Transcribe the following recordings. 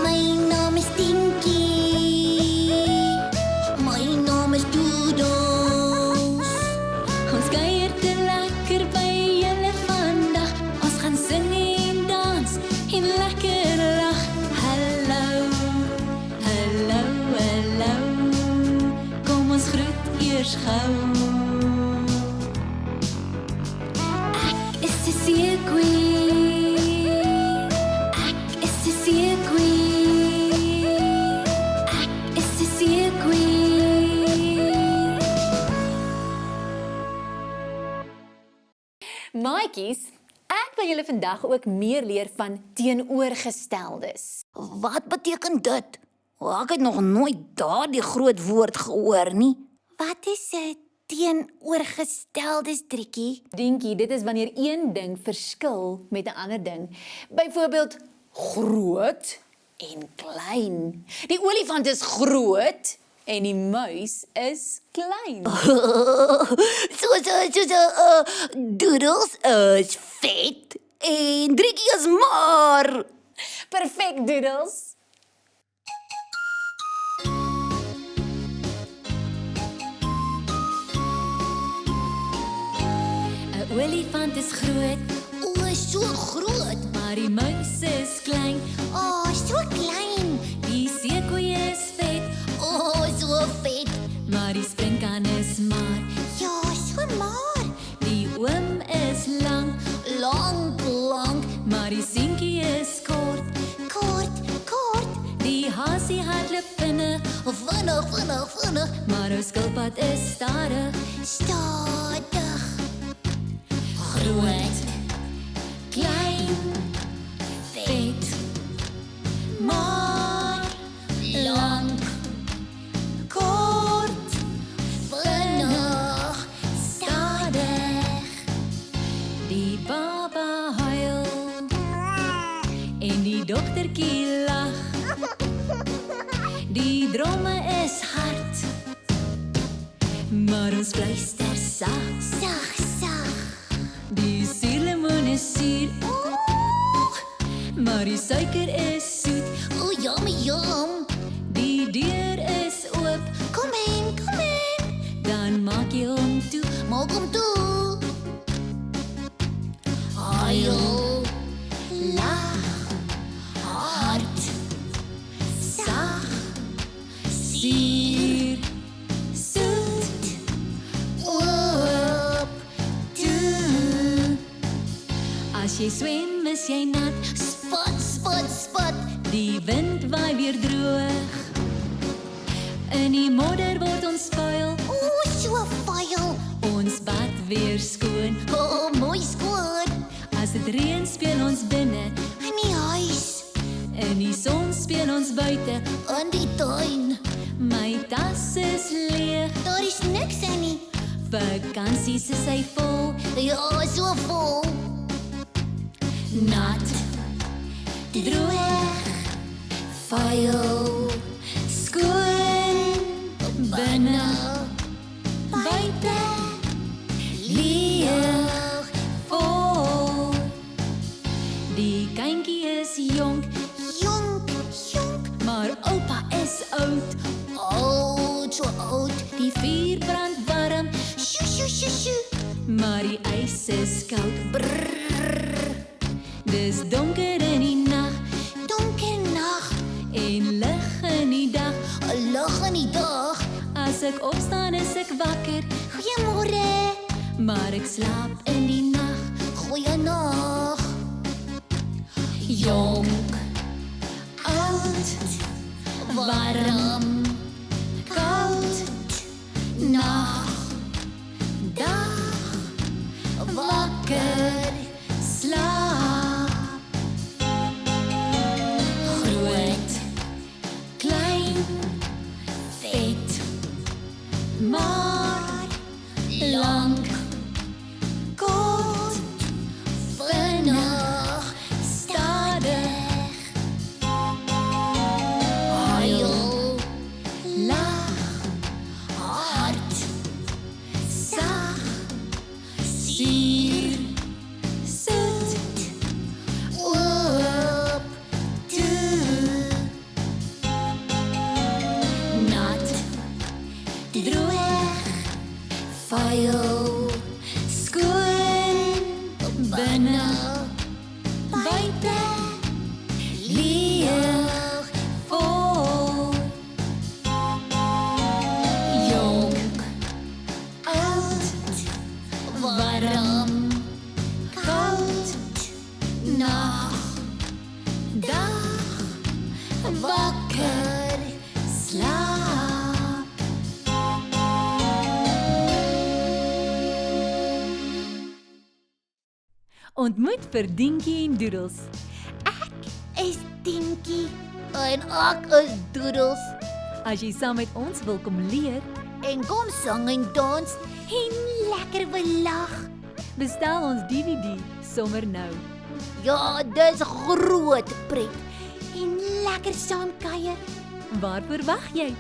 My naam is Tinky. My naam is Doodles. Ons kuier te lekker by julle vandag. Ons gaan sing en dans en lekker lag. Hallo, hallo, hallo. Kom ons groet eers gou. Ek is 'n seekoei. Ek is 'n seekoei. Ek is 'n seekoei. Maatjies, ek wil julle vandag ook meer leer van teenoorgesteldes. Wat beteken dit? Ek het nog nooit daardie groot woord gehoor nie. Wat is 'n teenoorgesteldes, Trikkie? Dinkie, dit is wanneer een ding verskil met 'n ander ding. Byvoorbeeld groot en klein. Die olifant is groot en die muis is klein. Doodles is vet en Trikkie is maar. Perfek, Doodles. 'n olifant is groot, So groot. maar die muis is klein. So klein. Die seekoei is vet, So vet. maar die sprinkaan is maar. Ja, so maar. Die oom is lang, Lang. maar die seentjie is kort. Kort. Die hasie hardloop vinnig, Vinnig. maar ons skilpad is stadig. Stadig. Groot, klein, vet, maar Lang. kort, Vinnig. stadig. Die baba huil en die dogtertjie lag. Die dromme is hard, maar ons fluister sag. Sag. Die suurlemoen is suur, maar die suiker is soet. Yum. Die deur is oop, Kom in. dan maak jy hom toe. Maak hom toe. Huil. Lag, Hard. sag, suur, soet, Oop. toe. As jy swem, is jy nat. Spot. Die wind waai weer droog. In die modder word ons vuil. So vuil. Ons bad weer skoon. Mooi skoon. As dit reën, speel ons binne. In die huis. In die son speel ons buite. In die tuin. My tas is leeg. Daar is niks in nie. Vakansies is hy vol. Ja, so vol. Nat, droog, vuil, skoon, binne, buite, leeg, vol. Die kindjie is jonk, Jonk. maar oupa is oud. So oud. Die vuur brand warm, Sjoe. maar die ys is koud. Brrr. Dis donker in die nag Donker nag. en lig in die dag. Lig in die dag. As ek opstaan is ek wakker, Goeiemôre. maar ek slaap in die nag. Goeienag. Jonk, oud, warm, koud, nag, dag, wakker, slaap. Groot, klein, vet, maar lang, kort, Vinnig. stadig, Huil. lag, Hard. sag, suur, vuil, skoon, binne, buite, leeg, vol, jonk, oud, warm, koud, nag, dag, wakker, slaap. Ontmoet vir Dinkie en Doodles. is Dinkie en ek is Doodles As jy saam met ons wil kom leer, en kom sang en dans en lekker belag. bestel ons DVD sommer nou. Ja, dis groot pret en lekker saam kuier. Waarvoor wag jy?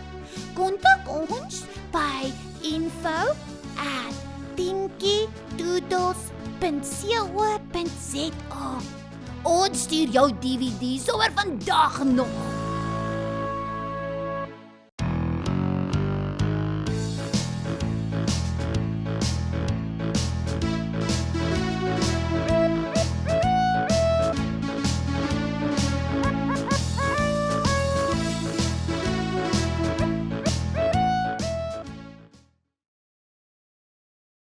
Kontak ons by info@dinkie-doodles.co.za. Ons stuur jou DVD sommer vandag nog.